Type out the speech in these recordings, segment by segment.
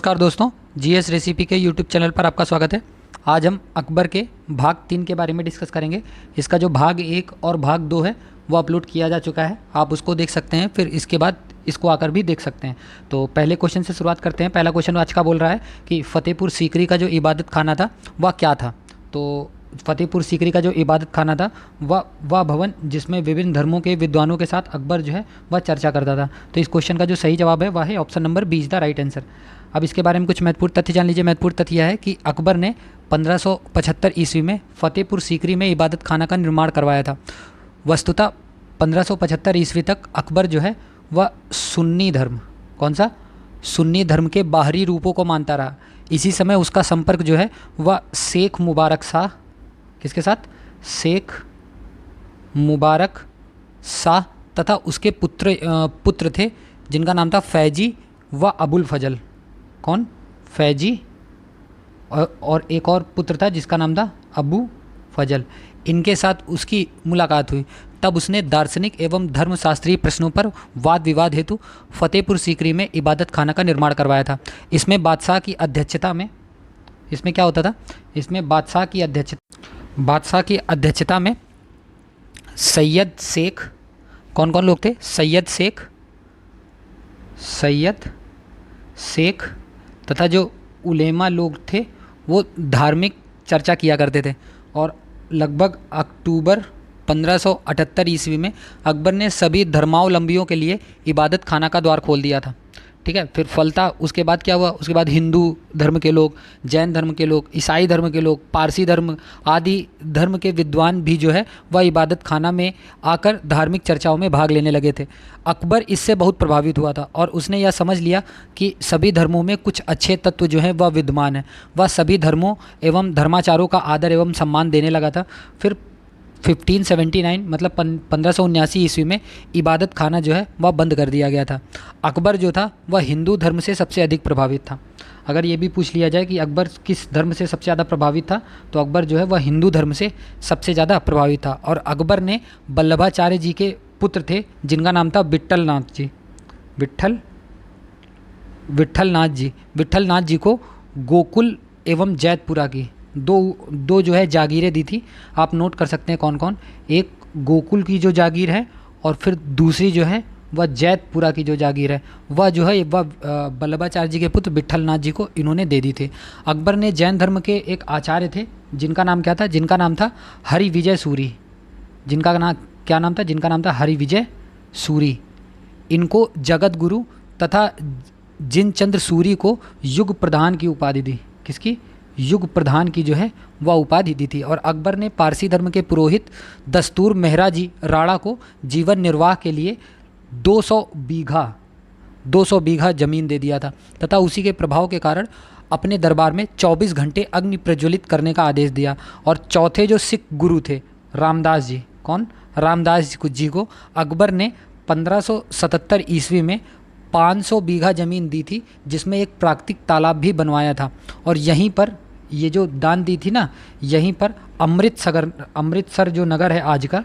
नमस्कार दोस्तों, GS recipe के यूट्यूब चैनल पर आपका स्वागत है। आज हम अकबर के भाग 3 के बारे में डिस्कस करेंगे। इसका जो भाग 1 और भाग 2 है वो अपलोड किया जा चुका है, आप उसको देख सकते हैं, फिर इसके बाद इसको आकर भी देख सकते हैं। तो पहले क्वेश्चन से शुरुआत करते हैं। पहला क्वेश्चन आज का बोल रहा है कि फ़तेहपुर सीकरी का जो इबादत खाना था वह क्या था। तो फ़तेहपुर सीकरी का जो इबादत खाना था वह भवन जिसमें विभिन्न धर्मों के विद्वानों के साथ अकबर जो है वह चर्चा करता था। तो इस क्वेश्चन का जो सही जवाब है वह है option number B is the right answer. अब इसके बारे में कुछ महत्वपूर्ण तथ्य जान लीजिए। महत्वपूर्ण तथ्य यह है कि अकबर ने 1575 ईस्वी में फ़तेहपुर सीकरी में इबादत खाना का निर्माण करवाया था। वस्तुतः 1575 ईस्वी तक अकबर जो है वह सुन्नी धर्म, कौन सा, सुन्नी धर्म के बाहरी रूपों को मानता रहा। इसी समय उसका संपर्क जो है वह शेख मुबारक शाह, किसके साथ, शेख मुबारक शाह तथा उसके पुत्र थे जिनका नाम था फैजी व अबुल फजल। कौन, फैजी और एक और पुत्र था जिसका नाम था अबू फजल। इनके साथ उसकी मुलाकात हुई। तब उसने दार्शनिक एवं धर्मशास्त्रीय प्रश्नों पर वाद विवाद हेतु फ़तेहपुर सीकरी में इबादत खाना का निर्माण करवाया था। इसमें बादशाह की अध्यक्षता में, इसमें क्या होता था, इसमें बादशाह की अध्यक्षता में सैयद शेख, कौन कौन लोग थे, सैयद शेख तथा जो उलेमा लोग थे वो धार्मिक चर्चा किया करते थे। और लगभग अक्टूबर 1578 ईस्वी में अकबर ने सभी धर्मावलंबियों के लिए इबादत खाना का द्वार खोल दिया था। ठीक है, फिर फलता उसके बाद क्या हुआ, उसके बाद हिंदू धर्म के लोग, जैन धर्म के लोग, ईसाई धर्म के लोग, पारसी धर्म आदि धर्म के विद्वान भी जो है वह इबादत खाना में आकर धार्मिक चर्चाओं में भाग लेने लगे थे। अकबर इससे बहुत प्रभावित हुआ था और उसने यह समझ लिया कि सभी धर्मों में कुछ अच्छे तत्व जो हैं वह विद्यमान है। वह सभी धर्मों एवं धर्माचारों का आदर एवं सम्मान देने लगा था। फिर 1579 मतलब 1579 ईस्वी में इबादत खाना जो है वह बंद कर दिया गया था। अकबर जो था वह हिंदू धर्म से सबसे अधिक प्रभावित था। अगर ये भी पूछ लिया जाए कि अकबर किस धर्म से सबसे ज़्यादा प्रभावित था, तो अकबर जो है वह हिंदू धर्म से सबसे ज़्यादा प्रभावित था। और अकबर ने वल्लभाचार्य जी के पुत्र थे जिनका नाम था विट्ठलनाथ जी को गोकुल एवं जैतपुरा की दो जो है जागीरें दी थी। आप नोट कर सकते हैं कौन कौन, एक गोकुल की जो जागीर है और फिर दूसरी जो है वह जैतपुरा की जो जागीर है वह जो है वह वल्लभाचार्य जी के पुत्र विट्ठलनाथ जी को इन्होंने दे दी थी। अकबर ने जैन धर्म के एक आचार्य थे जिनका नाम क्या था, जिनका नाम था हरि विजय सूरी। जिनका नाम था हरि विजय सूरी। इनको जगत गुरु तथा जिनचंद्र सूरी को युग प्रधान की उपाधि दी। किसकी, युग प्रधान की जो है वह उपाधि दी थी। और अकबर ने पारसी धर्म के पुरोहित दस्तूर मेहराजी राणा को जीवन निर्वाह के लिए 200 बीघा जमीन दे दिया था तथा उसी के प्रभाव के कारण अपने दरबार में 24 घंटे अग्नि प्रज्वलित करने का आदेश दिया। और चौथे जो सिख गुरु थे रामदास जी, कौन, रामदास जी को अकबर ने 1577 ईस्वी में 500 बीघा ज़मीन दी थी जिसमें एक प्राकृतिक तालाब भी बनवाया था। और यहीं पर ये जो दान दी थी ना, यहीं पर अमृतसर जो नगर है आज का,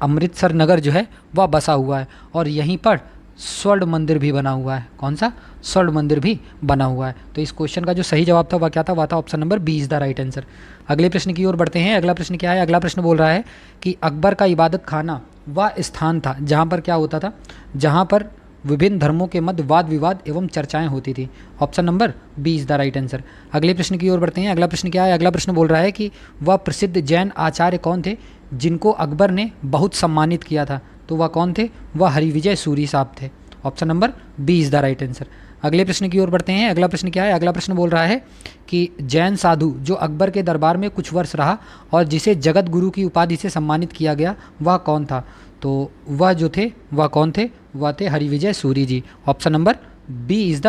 अमृतसर नगर जो है वह बसा हुआ है। और यहीं पर स्वर्ण मंदिर भी बना हुआ है। कौन सा, स्वर्ण मंदिर भी बना हुआ है। तो इस क्वेश्चन का जो सही जवाब था वह क्या था, वह था option number B is the right answer. अगले प्रश्न की ओर बढ़ते हैं। अगला प्रश्न क्या है, अगला प्रश्न बोल रहा है कि अकबर का इबादत खाना वह स्थान था जहाँ पर क्या होता था, जहाँ पर विभिन्न धर्मों के मध्य वाद विवाद एवं चर्चाएं होती थी। Option number B is the right answer. अगले प्रश्न की ओर बढ़ते हैं। अगला प्रश्न क्या है, अगला प्रश्न बोल रहा है कि वह प्रसिद्ध जैन आचार्य कौन थे जिनको अकबर ने बहुत सम्मानित किया था। तो वह कौन थे, वह हरिविजय सूरी साहब थे। Option number B is the right answer. अगले प्रश्न की ओर बढ़ते हैं। अगला प्रश्न क्या है, अगला प्रश्न बोल रहा है कि जैन साधु जो अकबर के दरबार में कुछ वर्ष रहा और जिसे जगत गुरु की उपाधि से सम्मानित किया गया वह कौन था। तो वह जो थे वह कौन थे, वह थे Harivijay Suri ji. Option number B is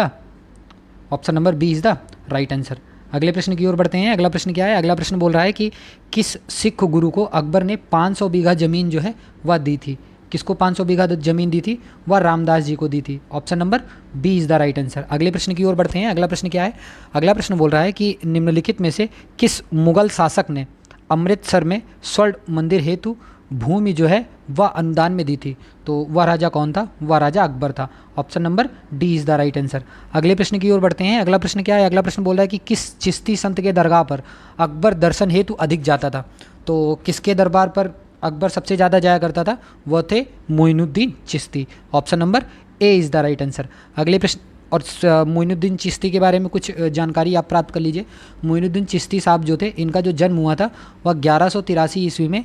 the right answer. अगले प्रश्न की ओर बढ़ते हैं। अगला प्रश्न क्या है, अगला प्रश्न बोल रहा है कि किस सिख गुरु को अकबर ने 500 बीघा ज़मीन जो है वह दी थी। किसको 500 बीघा ज़मीन दी थी, वह रामदास जी को दी थी। Option number B is the right answer. अगले प्रश्न की ओर बढ़ते हैं। अगला प्रश्न क्या है, अगला प्रश्न बोल रहा है कि निम्नलिखित में से किस मुगल शासक ने अमृतसर में स्वर्ण मंदिर हेतु भूमि जो है वह अनुदान में दी थी, तो वह राजा कौन था? वह राजा अकबर था। Option number D is the right answer. अगले प्रश्न की ओर बढ़ते हैं। अगला प्रश्न क्या है? अगला प्रश्न बोल रहा है कि किस चिश्ती संत के दरगाह पर अकबर दर्शन हेतु अधिक जाता था? तो किसके दरबार पर अकबर सबसे ज़्यादा जाया करता था? वह थे Moinuddin Chishti. Option number A is the right answer. अगले प्रश्न, और मोइनुद्दीन चिश्ती के बारे में कुछ जानकारी आप प्राप्त कर लीजिए। मोइनुद्दीन चिश्ती साहब जो थे, इनका जो जन्म हुआ था वह 1183 ईस्वी में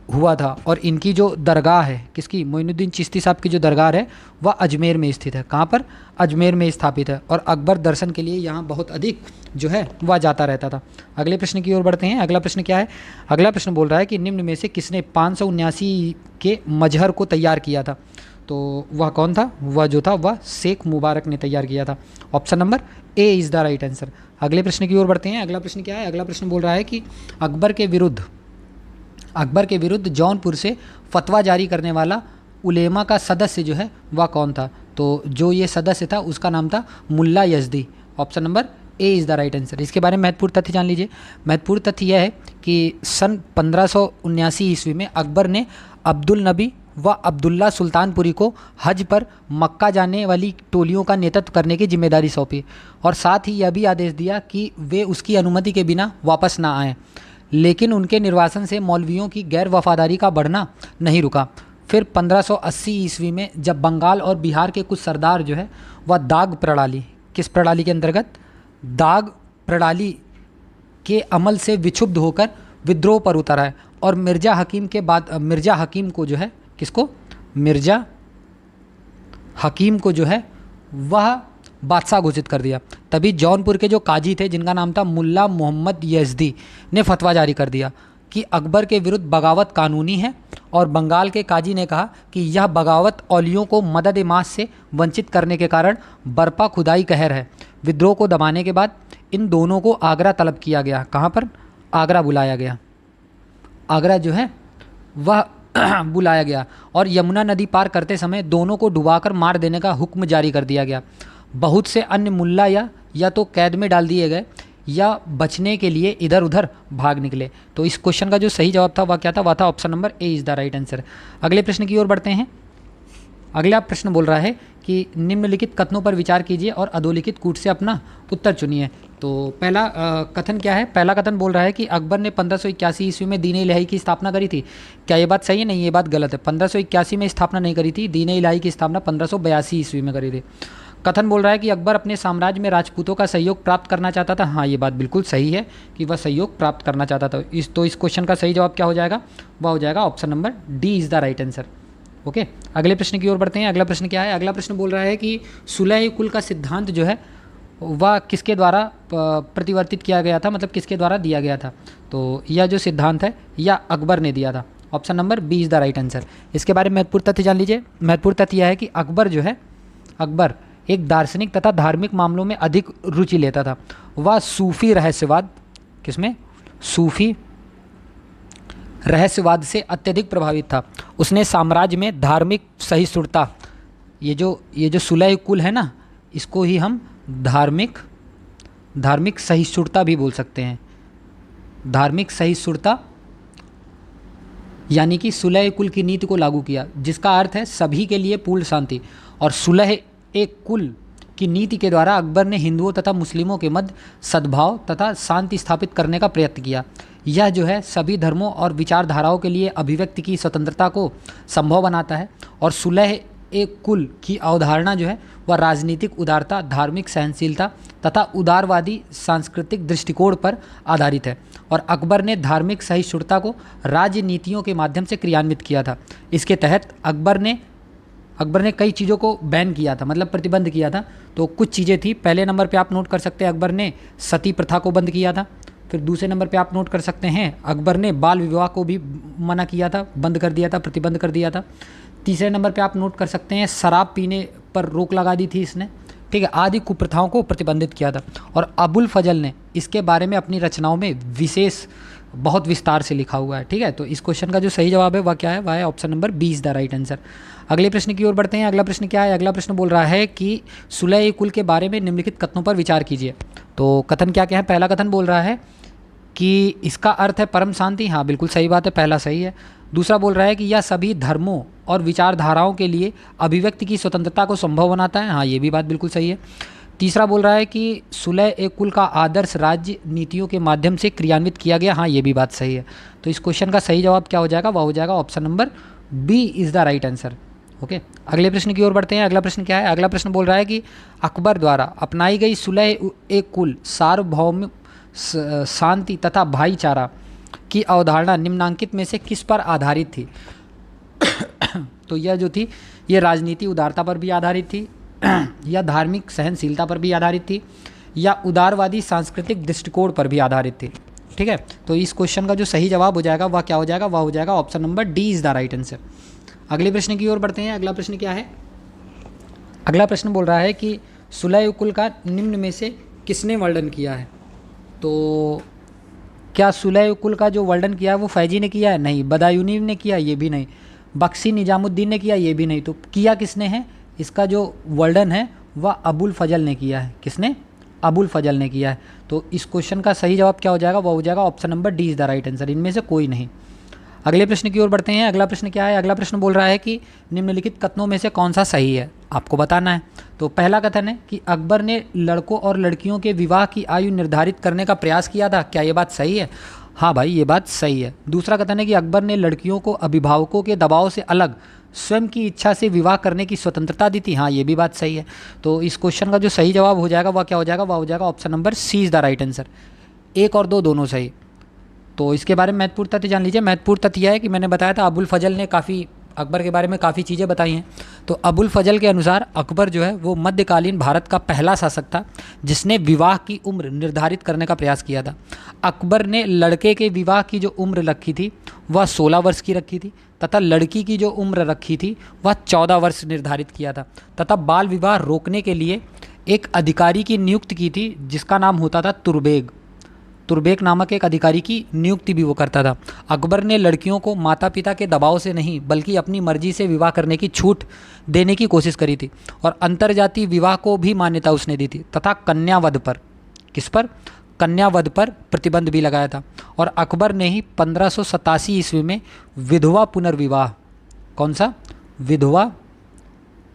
हुआ था, और इनकी जो दरगाह है, किसकी? मोइनुद्दीन चिश्ती साहब की जो दरगाह है वह अजमेर में स्थित है। कहाँ पर? अजमेर में स्थापित है, और अकबर दर्शन के लिए यहाँ बहुत अधिक जो है वह जाता रहता था। अगले प्रश्न की ओर बढ़ते हैं। अगला प्रश्न क्या है? अगला प्रश्न बोल रहा है कि निम्न में से किसने 579 के मजहर को तैयार किया था? तो वह कौन था? वह जो था वह शेख मुबारक ने तैयार किया था। Option number A is the right answer. अगले प्रश्न की ओर बढ़ते हैं। अगला प्रश्न क्या है? अगला प्रश्न बोल रहा है कि अकबर के विरुद्ध जौनपुर से फतवा जारी करने वाला उलेमा का सदस्य जो है वह कौन था? तो जो ये सदस्य था उसका नाम था Mulla Yazdi. Option number A is the right answer. इसके बारे में महत्वपूर्ण तथ्य जान लीजिए। महत्वपूर्ण तथ्य यह है कि सन 1579 ईस्वी में अकबर ने अब्दुल नबी व अब्दुल्ला सुल्तानपुरी को हज पर मक्का जाने वाली टोलियों का नेतृत्व करने की जिम्मेदारी सौंपी, और साथ ही यह भी आदेश दिया कि वे उसकी अनुमति के बिना वापस ना आएँ। लेकिन उनके निर्वासन से मौलवियों की गैर वफादारी का बढ़ना नहीं रुका। फिर 1580 ईस्वी में जब बंगाल और बिहार के कुछ सरदार जो है वह दाग प्रणाली, किस प्रणाली के अंतर्गत? दाग प्रणाली के अमल से विक्षुब्ध होकर विद्रोह पर उतर आए, और मिर्ज़ा हकीम को जो है, किसको? मिर्ज़ा हकीम को जो है वह बादशाह घोषित कर दिया। तभी जौनपुर के जो काजी थे, जिनका नाम था मुल्ला मोहम्मद यज़दी, ने फतवा जारी कर दिया कि अकबर के विरुद्ध बगावत कानूनी है, और बंगाल के काजी ने कहा कि यह बगावत औलियों को मदद मास से वंचित करने के कारण बर्पा खुदाई कहर है। विद्रोह को दबाने के बाद इन दोनों को आगरा तलब किया गया। कहाँ पर? आगरा बुलाया गया। आगरा जो है वह बुलाया गया, और यमुना नदी पार करते समय दोनों को डुबाकर मार देने का हुक्म जारी कर दिया गया। बहुत से अन्य मुल्ला या तो कैद में डाल दिए गए, या बचने के लिए इधर उधर भाग निकले। तो इस क्वेश्चन का जो सही जवाब था वह क्या था? वह था option number A is the right answer. अगले प्रश्न की ओर बढ़ते हैं। अगला प्रश्न बोल रहा है कि निम्नलिखित कथनों पर विचार कीजिए और अधोलिखित कूट से अपना उत्तर चुनिए। तो पहला कथन क्या है? पहला कथन बोल रहा है कि अकबर ने 1581 ईस्वी में दीन इलाही की स्थापना करी थी। क्या ये बात सही है? नहीं, ये बात गलत है। 1581 में स्थापना नहीं करी थी। दीन इलाही की स्थापना 1582 ईस्वी में करी थी। कथन बोल रहा है कि अकबर अपने साम्राज्य में राजपूतों का सहयोग प्राप्त करना चाहता था। हाँ, ये बात बिल्कुल सही है कि वह सहयोग प्राप्त करना चाहता था। इस क्वेश्चन का सही जवाब क्या हो जाएगा? वह हो जाएगा option number D is the right answer. Okay, अगले प्रश्न की ओर बढ़ते हैं। अगला प्रश्न क्या है? अगला प्रश्न बोल रहा है कि सुलह कुल का सिद्धांत जो है वह किसके द्वारा प्रतिवर्तित किया गया था, मतलब किसके द्वारा दिया गया था? तो यह जो सिद्धांत है यह अकबर ने दिया था। Option number B is the right answer. इसके बारे में महत्वपूर्ण तथ्य जान लीजिए। महत्वपूर्ण तथ्य यह है कि अकबर एक दार्शनिक तथा धार्मिक मामलों में अधिक रुचि लेता था। वह सूफी रहस्यवाद, किसमें? सूफी रहस्यवाद से अत्यधिक प्रभावित था। उसने साम्राज्य में धार्मिक सहिष्णुता, ये जो सुलह कुल है ना, इसको ही हम धार्मिक सहिष्णुता भी बोल सकते हैं। धार्मिक सहिष्णुता यानी कि सुलह कुल की नीति को लागू किया, जिसका अर्थ है सभी के लिए पूर्ण शांति। और सुलह एक कुल की नीति के द्वारा अकबर ने हिंदुओं तथा मुस्लिमों के मध्य सद्भाव तथा शांति स्थापित करने का प्रयत्न किया। यह जो है सभी धर्मों और विचारधाराओं के लिए अभिव्यक्ति की स्वतंत्रता को संभव बनाता है। और सुलह एक कुल की अवधारणा जो है वह राजनीतिक उदारता, धार्मिक सहनशीलता तथा उदारवादी सांस्कृतिक दृष्टिकोण पर आधारित है। और अकबर ने धार्मिक सहिष्णुता को राजनीतियों के माध्यम से क्रियान्वित किया था। इसके तहत अकबर ने कई चीज़ों को बैन किया था, मतलब प्रतिबंध किया था। तो कुछ चीज़ें थी। पहले नंबर पे आप नोट कर सकते हैं, अकबर ने सती प्रथा को बंद किया था। फिर दूसरे नंबर पे आप नोट कर सकते हैं, अकबर ने बाल विवाह को भी मना किया था, बंद कर दिया था, प्रतिबंध कर दिया था। तीसरे नंबर पे आप नोट कर सकते हैं, शराब पीने पर रोक लगा दी थी इसने, ठीक है, आदि कुप्रथाओं को प्रतिबंधित किया था। और अबुल फजल ने इसके बारे में अपनी रचनाओं में बहुत विस्तार से लिखा हुआ है, ठीक है। तो इस क्वेश्चन का जो सही जवाब है वह क्या है? वह है option number B is the right answer. अगले प्रश्न की ओर बढ़ते हैं। अगला प्रश्न क्या है? अगला प्रश्न बोल रहा है कि सुलह कुल के बारे में निम्नलिखित कथनों पर विचार कीजिए। तो कथन क्या क्या है? पहला कथन बोल रहा है कि इसका अर्थ है परम शांति। हाँ, बिल्कुल सही बात है, पहला सही है। दूसरा बोल रहा है कि यह सभी धर्मों और विचारधाराओं के लिए अभिव्यक्ति की स्वतंत्रता को संभव बनाता है। हाँ, ये भी बात बिल्कुल सही है। तीसरा बोल रहा है कि सुलह ए कुल का आदर्श राज्य नीतियों के माध्यम से क्रियान्वित किया गया। हाँ, ये भी बात सही है। तो इस क्वेश्चन का सही जवाब क्या हो जाएगा? वह हो जाएगा option number B is the right answer. Okay, अगले प्रश्न की ओर बढ़ते हैं। अगला प्रश्न क्या है? अगला प्रश्न बोल रहा है कि अकबर द्वारा अपनाई गई सुलह ए कुल सार्वभौम शांति तथा भाईचारा की अवधारणा निम्नांकित में से किस पर आधारित थी? तो यह जो थी, ये राजनीति उदारता पर भी आधारित थी, या धार्मिक सहनशीलता पर भी आधारित थी, या उदारवादी सांस्कृतिक दृष्टिकोण पर भी आधारित थी। ठीक है, तो इस क्वेश्चन का जो सही जवाब हो जाएगा वह क्या हो जाएगा? वह हो जाएगा option number D is the right answer. अगले प्रश्न की ओर बढ़ते हैं। अगला प्रश्न क्या है? अगला प्रश्न बोल रहा है कि सुलह कुल का निम्न में से किसने वर्णन किया है? तो क्या सुलह कुल का जो वर्णन किया है वो फैजी ने किया है? नहीं। बदायूनी ने किया? ये भी नहीं। बख्शी निजामुद्दीन ने किया? ये भी नहीं। तो किया किसने है? इसका जो वर्णन है वह अबुल फजल ने किया है। किसने? अबुल फजल ने किया है। तो इस क्वेश्चन का सही जवाब क्या हो जाएगा? वह हो जाएगा option number D is the right answer. इनमें से कोई नहीं। अगले प्रश्न की ओर बढ़ते हैं। अगला प्रश्न क्या है? अगला प्रश्न बोल रहा है कि निम्नलिखित कथनों में से कौन सा सही है, आपको बताना है। तो पहला कथन है कि अकबर ने लड़कों और लड़कियों के विवाह की आयु निर्धारित करने का प्रयास किया था। क्या ये बात सही है? हाँ भाई, ये बात सही है। दूसरा कथन है कि अकबर ने लड़कियों को अभिभावकों के दबाव से अलग स्वयं की इच्छा से विवाह करने की स्वतंत्रता दी थी। हाँ, ये भी बात सही है। तो इस क्वेश्चन का जो सही जवाब हो जाएगा वह क्या हो जाएगा? वह हो जाएगा option number C is the right answer. 1 और 2 दोनों सही। तो इसके बारे में महत्वपूर्ण तथ्य जान लीजिए। महत्वपूर्ण तथ्य यह है कि मैंने बताया था अबुल फजल ने काफ़ी अकबर के बारे में काफ़ी चीज़ें बताई हैं। तो अबुल फजल के अनुसार अकबर जो है वो मध्यकालीन भारत का पहला शासक था जिसने विवाह की उम्र निर्धारित करने का प्रयास किया था। अकबर ने लड़के के विवाह की जो उम्र रखी थी वह 16 वर्ष की रखी थी, तथा लड़की की जो उम्र रखी थी वह 14 वर्ष निर्धारित किया था, तथा बाल विवाह रोकने के लिए एक अधिकारी की नियुक्ति की थी जिसका नाम होता था तुर्बेग। तुर्बेक नामक एक अधिकारी की नियुक्ति भी वो करता था। अकबर ने लड़कियों को माता पिता के दबाव से नहीं बल्कि अपनी मर्जी से विवाह करने की छूट देने की कोशिश करी थी, और अंतर्जातीय विवाह को भी मान्यता उसने दी थी, तथा कन्यावध पर, किस पर? कन्यावध पर प्रतिबंध भी लगाया था। और अकबर ने ही 1587 ईस्वी में विधवा पुनर्विवाह, कौन सा? विधवा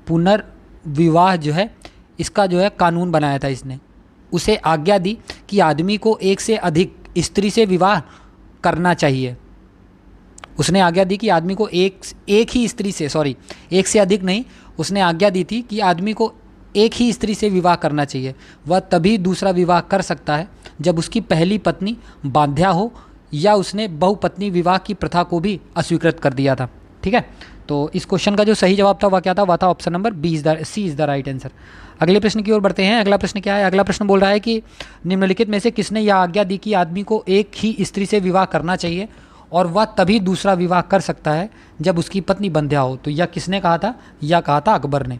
पुनर्विवाह जो है इसका जो है कानून बनाया था इसने। उसे आज्ञा दी कि आदमी को एक से अधिक स्त्री से विवाह करना चाहिए। उसने आज्ञा दी कि आदमी को एक ही स्त्री से, सॉरी एक से अधिक नहीं, उसने आज्ञा दी थी कि आदमी को एक ही स्त्री से विवाह करना चाहिए। वह तभी दूसरा विवाह कर सकता है जब उसकी पहली पत्नी बांध्या हो या उसने बहुपत्नी विवाह की प्रथा को भी अस्वीकृत कर दिया था। ठीक है, तो इस क्वेश्चन का जो सही जवाब था वह क्या था? वह था option number C is the right answer. अगले प्रश्न की ओर बढ़ते हैं। अगला प्रश्न क्या है? अगला प्रश्न बोल रहा है कि निम्नलिखित में से किसने यह आज्ञा दी कि आदमी को एक ही स्त्री से विवाह करना चाहिए और वह तभी दूसरा विवाह कर सकता है जब उसकी पत्नी बंध्या हो? तो यह किसने कहा था? यह कहा था अकबर ने।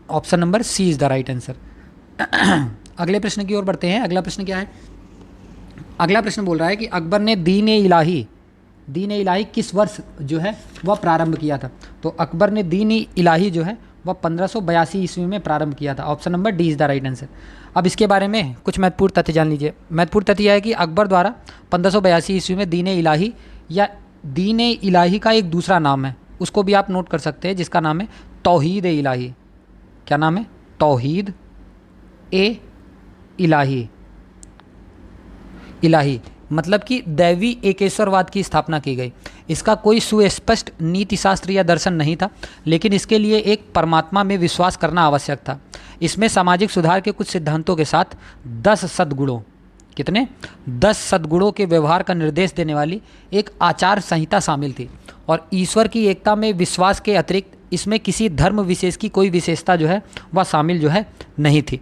Option number C is the right answer. अगले प्रश्न की ओर बढ़ते हैं। अगला प्रश्न क्या है? अगला प्रश्न बोल रहा है कि अकबर ने दीन इलाही किस वर्ष जो है वह प्रारंभ किया था? तो अकबर ने दीन इलाही जो है वह 1582 ईस्वी में प्रारंभ किया था। Option number D is the right answer. अब इसके बारे में कुछ महत्वपूर्ण तथ्य जान लीजिए। महत्वपूर्ण तथ्य यह है कि अकबर द्वारा 1582 ईस्वी में दीन इलाही या दीन इलाही का एक दूसरा नाम है, उसको भी आप नोट कर सकते हैं, जिसका नाम है तौहीद ए इलाही। क्या नाम है? तौहीद ए इलाही। इलाही मतलब कि दैवी एकेश्वरवाद की स्थापना की गई। इसका कोई सुस्पष्ट नीति शास्त्र या दर्शन नहीं था, लेकिन इसके लिए एक परमात्मा में विश्वास करना आवश्यक था। इसमें सामाजिक सुधार के कुछ सिद्धांतों के साथ 10 सद्गुणों, कितने? 10 सद्गुणों के व्यवहार का निर्देश देने वाली एक आचार संहिता शामिल थी, और ईश्वर की एकता में विश्वास के अतिरिक्त इसमें किसी धर्म विशेष की कोई विशेषता जो है वह शामिल जो है नहीं थी।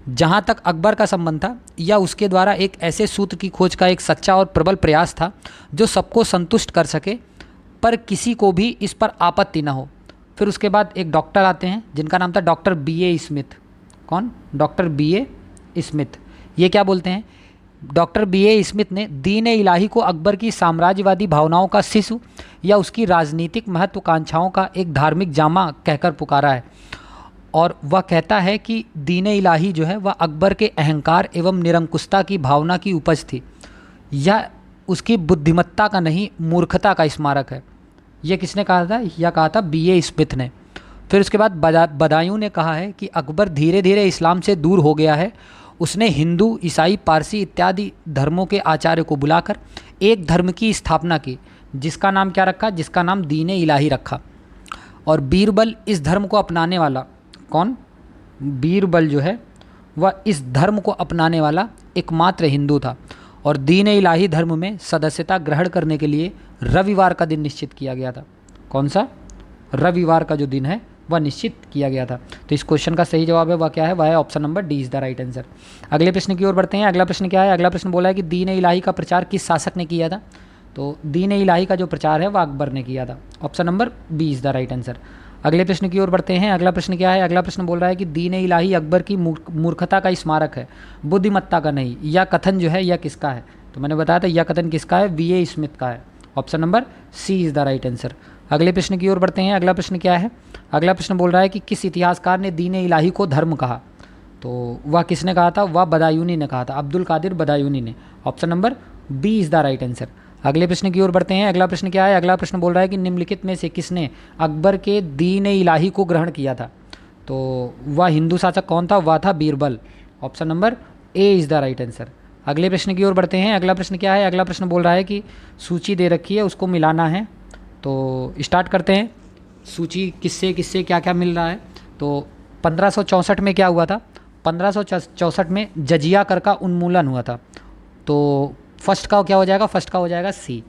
जहाँ तक अकबर का संबंध था, या उसके द्वारा एक ऐसे सूत्र की खोज का एक सच्चा और प्रबल प्रयास था जो सबको संतुष्ट कर सके पर किसी को भी इस पर आपत्ति ना हो। फिर उसके बाद एक डॉक्टर आते हैं जिनका नाम था डॉक्टर B.A. स्मिथ। कौन? Doctor B.A. स्मिथ। ये क्या बोलते हैं? Doctor B.A. स्मिथ ने दीन इलाही को अकबर की साम्राज्यवादी भावनाओं का शिशु या उसकी राजनीतिक महत्वाकांक्षाओं का एक धार्मिक जामा कहकर पुकारा है, और वह कहता है कि दीन इलाही जो है वह अकबर के अहंकार एवं निरंकुशता की भावना की उपज थी। यह उसकी बुद्धिमत्ता का नहीं, मूर्खता का स्मारक है। ये किसने कहा था? यह कहा था B.A. स्मिथ ने। फिर उसके बाद बदायूं ने कहा है कि अकबर धीरे धीरे इस्लाम से दूर हो गया है। उसने हिंदू, ईसाई, पारसी इत्यादि धर्मों के आचार्य को बुलाकर एक धर्म की स्थापना की, जिसका नाम क्या रखा? जिसका नाम दीन इलाही रखा। और बीरबल इस धर्म को अपनाने वाला, कौन? बीरबल जो है वह इस धर्म को अपनाने वाला एकमात्र हिंदू था। और दीन इलाही धर्म में सदस्यता ग्रहण करने के लिए रविवार का दिन निश्चित किया गया था। कौन सा? रविवार का जो दिन है वह निश्चित किया गया था। तो इस क्वेश्चन का सही जवाब है वह क्या है? वह है option number D is the right answer. अगले प्रश्न की ओर बढ़ते हैं। अगला प्रश्न क्या है? अगला प्रश्न बोला है कि दीन इलाही का प्रचार किस शासक ने किया था? तो दीन इलाही का जो प्रचार है वह अकबर ने किया था। Option number B is the right answer. अगले प्रश्न की ओर बढ़ते हैं। अगला प्रश्न क्या है? अगला प्रश्न बोल रहा है कि दीन इलाही अकबर की मूर्खता का स्मारक है, बुद्धिमत्ता का नहीं। यह कथन जो है यह किसका है? तो मैंने बताया था यह कथन किसका है? B.A. स्मिथ का है। Option number C is the right answer. अगले प्रश्न की ओर बढ़ते हैं। अगला प्रश्न क्या है? अगला प्रश्न बोल रहा है कि किस इतिहासकार ने दीन इलाही को धर्म कहा? तो वह किसने कहा था? वह बदायूनी ने कहा था, अब्दुल कादिर बदायूनी ने। Option number B is the right answer. अगले प्रश्न की ओर बढ़ते हैं। अगला प्रश्न क्या है? अगला प्रश्न बोल रहा है कि निम्नलिखित में से किसने अकबर के दीन इलाही को ग्रहण किया था? तो वह हिंदू शासक कौन था? वह था Birbal. Option number A is the right answer. अगले प्रश्न की ओर बढ़ते हैं। अगला प्रश्न क्या है? अगला प्रश्न बोल रहा है कि सूची दे रखी है, उसको मिलाना है। तो स्टार्ट करते हैं। सूची किससे किससे क्या क्या मिल रहा है। तो 1564 में क्या हुआ था? 1564 में जजिया कर का उन्मूलन हुआ था। तो फर्स्ट का क्या हो जाएगा? फर्स्ट का हो जाएगा सी।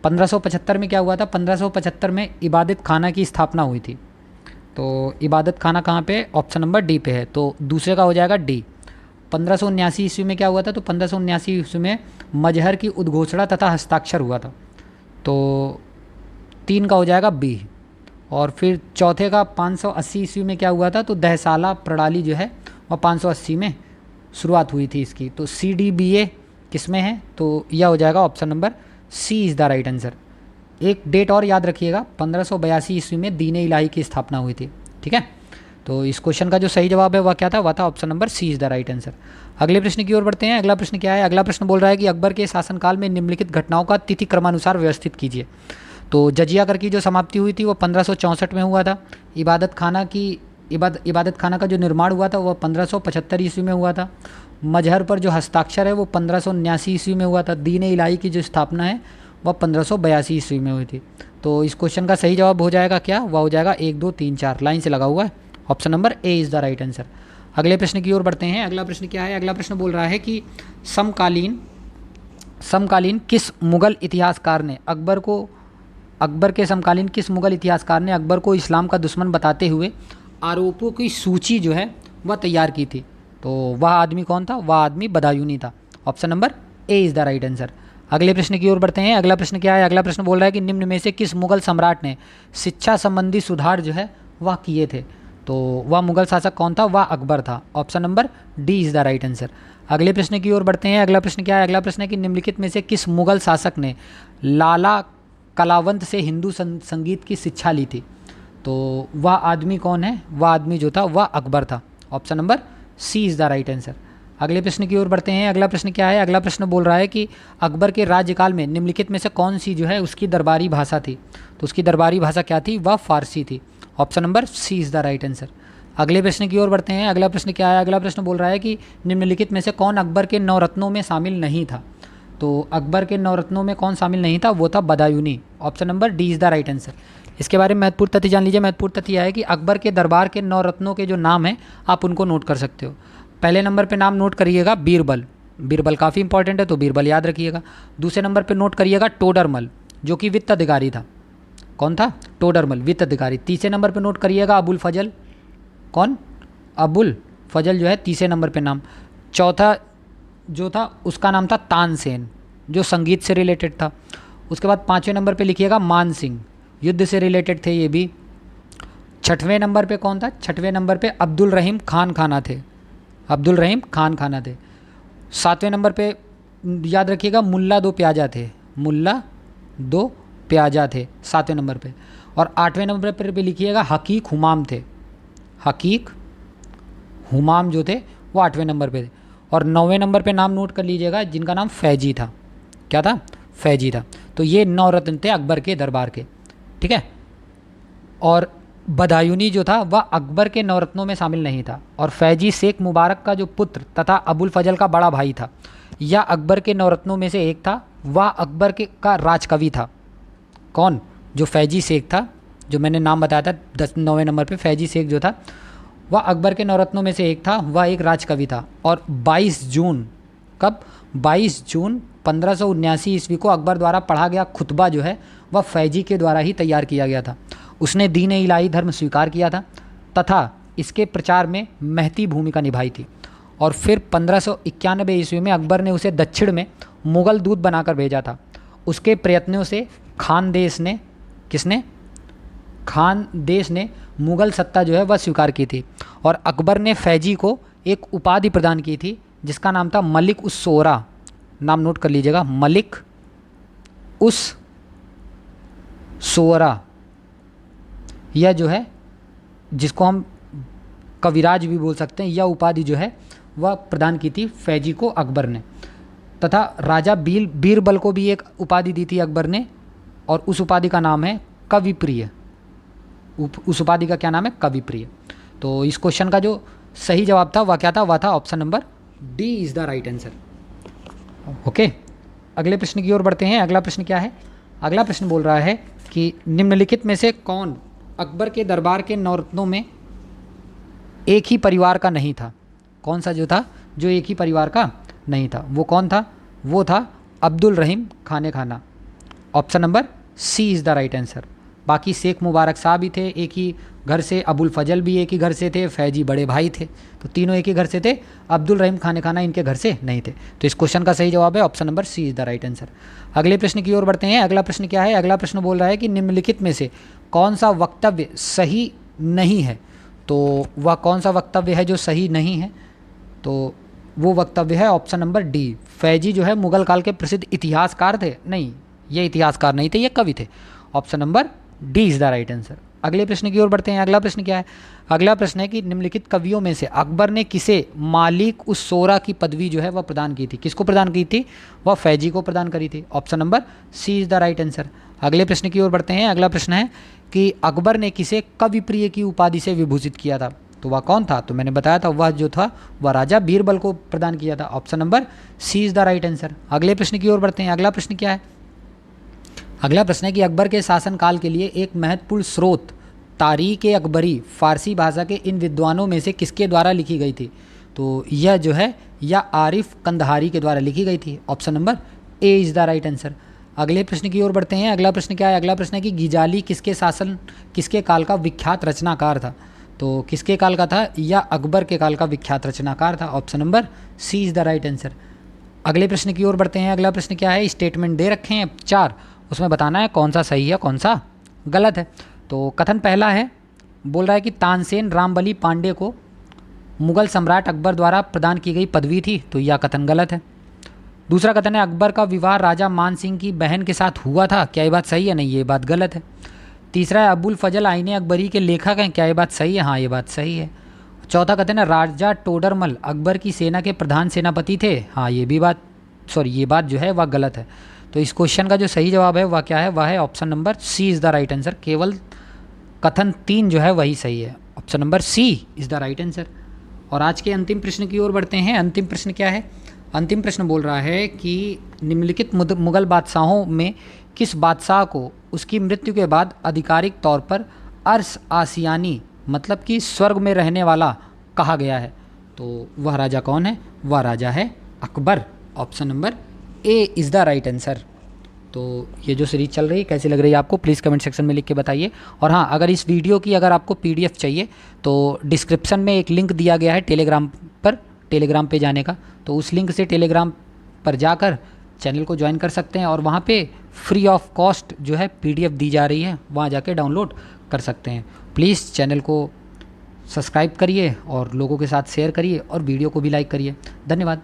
1575 में क्या हुआ था? 1575 में इबादत खाना की स्थापना हुई थी। तो इबादत खाना कहाँ पे? ऑप्शन नंबर डी पे है। तो दूसरे का हो जाएगा डी। 1579 ईस्वी में क्या हुआ था? तो 1579 ईस्वी में मजहर की उद्घोषणा तथा हस्ताक्षर हुआ था। तो 3 का हो जाएगा बी। और फिर चौथे का 580 ईस्वी में क्या हुआ था? तो दहसाला प्रणाली जो है वह 580 में शुरुआत हुई थी इसकी। तो CDBA किस में है? तो यह हो जाएगा option number C is the right answer. एक डेट और याद रखिएगा, 1582 ईस्वी में दीन इलाही की स्थापना हुई थी। ठीक है, तो इस क्वेश्चन का जो सही जवाब है वह क्या था? वह था option number C is the right answer. अगले प्रश्न की ओर बढ़ते हैं। अगला प्रश्न क्या है? अगला प्रश्न बोल रहा है कि अकबर के शासनकाल में निम्नलिखित घटनाओं का तिथि क्रमानुसार व्यवस्थित कीजिए। तो जजिया कर की जो समाप्ति हुई थी वो 1564 में हुआ था। इबादत खाना का जो निर्माण हुआ था वह 1575 ईस्वी में हुआ था। मजहर पर जो हस्ताक्षर है वो 1579 ईस्वी में हुआ था। दीन इलाही की जो स्थापना है वह 1582 ईस्वी में हुई थी। तो इस क्वेश्चन का सही जवाब हो जाएगा क्या? वह हो जाएगा 1 2 3 4 लाइन से लगा हुआ है। Option number A is the right answer. अगले प्रश्न की ओर बढ़ते हैं। अगला प्रश्न क्या है? अगला प्रश्न बोल रहा है कि समकालीन किस मुगल इतिहासकार ने अकबर के समकालीन किस मुगल इतिहासकार ने अकबर को इस्लाम का दुश्मन बताते हुए आरोपों की सूची जो है वह तैयार की थी? तो वह आदमी कौन था? वह आदमी बदायूनी था। Option number A is the right answer. अगले प्रश्न की ओर बढ़ते हैं। अगला प्रश्न क्या है? अगला प्रश्न बोल रहा है कि निम्न में से किस मुगल सम्राट ने शिक्षा संबंधी सुधार जो है वह किए थे? तो वह मुगल शासक कौन था? वह अकबर था। Option number D is the right answer. अगले प्रश्न की ओर बढ़ते हैं। अगला प्रश्न क्या है? अगला प्रश्न है कि निम्नलिखित में से किस मुगल शासक ने लाला कलावंत से हिंदू संगीत की शिक्षा ली थी? तो वह आदमी कौन है? वह आदमी जो था वह अकबर था। Option number C is the right answer. अगले प्रश्न की ओर बढ़ते हैं। अगला प्रश्न क्या है? अगला प्रश्न बोल रहा है कि अकबर के राज्यकाल में निम्नलिखित में से कौन सी जो है उसकी दरबारी भाषा थी? तो उसकी दरबारी भाषा क्या थी? वह फारसी थी। Option number C is the right answer. अगले प्रश्न की ओर बढ़ते हैं। अगला प्रश्न क्या है? अगला प्रश्न बोल रहा है कि निम्नलिखित में से कौन अकबर के नवरत्नों में शामिल नहीं था? तो अकबर के नवरत्नों में कौन शामिल नहीं था? वो था Badayuni. Option number D is the right answer. इसके बारे में महत्वपूर्ण तथ्य जान लीजिए। महत्वपूर्ण तथ्य यह है कि अकबर के दरबार के नवरत्नों के जो नाम हैं आप उनको नोट कर सकते हो। पहले नंबर पे नाम नोट करिएगा बीरबल। बीरबल काफ़ी इंपॉर्टेंट है तो बीरबल याद रखिएगा। दूसरे नंबर पे नोट करिएगा टोडरमल जो कि वित्त अधिकारी था। कौन था? टोडरमल, वित्त अधिकारी। तीसरे नंबर पे नोट करिएगा अबुल फजल। कौन? अबुल फजल जो है तीसरे नंबर पे नाम। चौथा जो था उसका नाम था तानसेन जो संगीत से रिलेटेड था। उसके बाद 5वें नंबर पे लिखिएगा मान सिंह, युद्ध से रिलेटेड थे ये भी। 6वें नंबर पे कौन था? 6वें नंबर पे अब्दुल रहीम खान खाना थे। अब्दुल रहीम खान खाना थे। 7वें नंबर पे याद रखिएगा मुल्ला दो प्याजा थे। मुल्ला दो प्याजा थे 7वें नंबर पे। और 8वें नंबर पे लिखिएगा हकीक हुमाम थे। हकीक हुमाम जो थे वो 8वें नंबर पे थे। और 9वें नंबर पे नाम नोट कर लीजिएगा जिनका नाम फैजी था। क्या था? फैजी था। तो ये 9 रत्न थे अकबर के दरबार के। ठीक है। और बदायूनी जो था वह अकबर के नवरत्नों में शामिल नहीं था। और फैजी शेख मुबारक का जो पुत्र तथा अबुल फजल का बड़ा भाई था, यह अकबर के नवरत्नों में से एक था। वह अकबर के का राजकवि था। कौन? जो फैजी शेख था, जो मैंने नाम बताया था 9वें नंबर पे, फैजी शेख जो था वह अकबर के नवरत्नों में से एक था। वह एक राजकवि था। और 22 जून, कब? 22 जून 1579 ईस्वी को अकबर द्वारा पढ़ा गया खुतबा जो है वह फैजी के द्वारा ही तैयार किया गया था। उसने दीन इलाही धर्म स्वीकार किया था तथा इसके प्रचार में महती भूमिका निभाई थी। और फिर 1591 ईस्वी में अकबर ने उसे दक्षिण में मुग़ल दूत बनाकर भेजा था। उसके प्रयत्नों से खान देश ने, किसने? खान देश ने मुग़ल सत्ता जो है वह स्वीकार की थी। और अकबर ने फैजी को एक उपाधि प्रदान की थी जिसका नाम था मलिक उस सोरा। नाम नोट कर लीजिएगा, मलिक उस सोरा। यह जो है, जिसको हम कविराज भी बोल सकते हैं, यह उपाधि जो है वह प्रदान की थी फैजी को अकबर ने। तथा राजा बीरबल को भी एक उपाधि दी थी अकबर ने, और उस उपाधि का नाम है कविप्रिय। उस उपाधि का क्या नाम है? कविप्रिय। तो इस क्वेश्चन का जो सही जवाब था वह क्या था? वह था option number D is the right answer. Okay, अगले प्रश्न की ओर बढ़ते हैं। अगला प्रश्न क्या है? अगला प्रश्न बोल रहा है कि निम्नलिखित में से कौन अकबर के दरबार के नवरत्नों में एक ही परिवार का नहीं था? कौन सा जो था जो एक ही परिवार का नहीं था? वो कौन था? वो था Abdul Rahim Khane Khana. Option number C is the right answer. बाकी शेख मुबारक शाह भी थे एक ही घर से, अबुल फजल भी एक ही घर से थे, फैजी बड़े भाई थे, तो तीनों एक ही घर से थे। अब्दुल रहीम खाने खाना इनके घर से नहीं थे। तो इस क्वेश्चन का सही जवाब है option number C is the right answer. अगले प्रश्न की ओर बढ़ते हैं। अगला प्रश्न क्या है? अगला प्रश्न बोल रहा है कि निम्नलिखित में से कौन सा वक्तव्य सही नहीं है? तो वह कौन सा वक्तव्य है जो सही नहीं है? तो वो वक्तव्य है ऑप्शन नंबर डी। फैजी जो है मुगल काल के प्रसिद्ध इतिहासकार थे। नहीं, ये इतिहासकार नहीं थे, ये कवि थे। Option number D is the right answer. अगले प्रश्न की ओर बढ़ते हैं। अगला प्रश्न क्या है? अगला प्रश्न है कि निम्नलिखित कवियों में से अकबर ने किसे मालिक उस सोरा की पदवी जो है वह प्रदान की थी? किसको प्रदान की थी? वह फैजी को प्रदान करी थी। Option number C is the right answer. अगले प्रश्न की ओर बढ़ते हैं। अगला प्रश्न है कि अकबर ने किसे कविप्रिय की उपाधि से विभूषित किया था? तो वह कौन था? तो मैंने बताया था वह जो था वह राजा बीरबल को प्रदान किया था। Option number C is the right answer. अगले प्रश्न की ओर बढ़ते हैं। अगला प्रश्न क्या है? अगला प्रश्न है कि अकबर के शासनकाल के लिए एक महत्वपूर्ण स्रोत तारीख़ अकबरी फारसी भाषा के इन विद्वानों में से किसके द्वारा लिखी गई थी? तो यह जो है यह आरिफ कंदहारी के द्वारा लिखी गई थी। Option number A is the right answer. अगले प्रश्न की ओर बढ़ते हैं। अगला प्रश्न क्या है? अगला प्रश्न है कि गिजाली किसके काल का विख्यात रचनाकार था? तो किसके काल का था? या अकबर के काल का विख्यात रचनाकार था। Option number C is the right answer. अगले प्रश्न की ओर बढ़ते हैं। अगला प्रश्न क्या है? स्टेटमेंट दे रखे हैं 4, उसमें बताना है कौन सा सही है कौन सा गलत है। तो कथन पहला है, बोल रहा है कि तानसेन रामबली पांडे को मुग़ल सम्राट अकबर द्वारा प्रदान की गई पदवी थी, तो यह कथन गलत है। दूसरा कथन है अकबर का विवाह राजा मान सिंह की बहन के साथ हुआ था, क्या ये बात सही है? नहीं, ये बात गलत है। तीसरा है अबुल फजल आईने अकबरी के लेखक हैं, क्या ये बात सही है? हाँ, ये बात सही है। चौथा कथन है राजा टोडरमल अकबर की सेना के प्रधान सेनापति थे, हाँ ये बात जो है वह गलत है। तो इस क्वेश्चन का जो सही जवाब है वह क्या है? वह है option number C is the right answer. केवल कथन 3 जो है वही सही है। Option number C is the right answer. और आज के अंतिम प्रश्न की ओर बढ़ते हैं। अंतिम प्रश्न क्या है? अंतिम प्रश्न बोल रहा है कि निम्नलिखित मुग़ल बादशाहों में किस बादशाह को उसकी मृत्यु के बाद आधिकारिक तौर पर अर्श आसियानी मतलब कि स्वर्ग में रहने वाला कहा गया है? तो वह राजा कौन है? वह राजा है Akbar. Option number A is the right answer. तो ये जो सीरीज़ चल रही है कैसी लग रही है आपको, प्लीज़ कमेंट सेक्शन में लिख के बताइए। और हाँ, अगर इस वीडियो की अगर आपको PDF चाहिए तो डिस्क्रिप्शन में एक लिंक दिया गया है टेलीग्राम पे जाने का, तो उस लिंक से टेलीग्राम पर जाकर चैनल को ज्वाइन कर सकते हैं और वहाँ पे फ्री ऑफ कॉस्ट जो है PDF दी जा रही है, वहाँ जाके डाउनलोड कर सकते हैं। प्लीज़ चैनल को सब्सक्राइब करिए और लोगों के साथ शेयर करिए और वीडियो को भी लाइक करिए। धन्यवाद।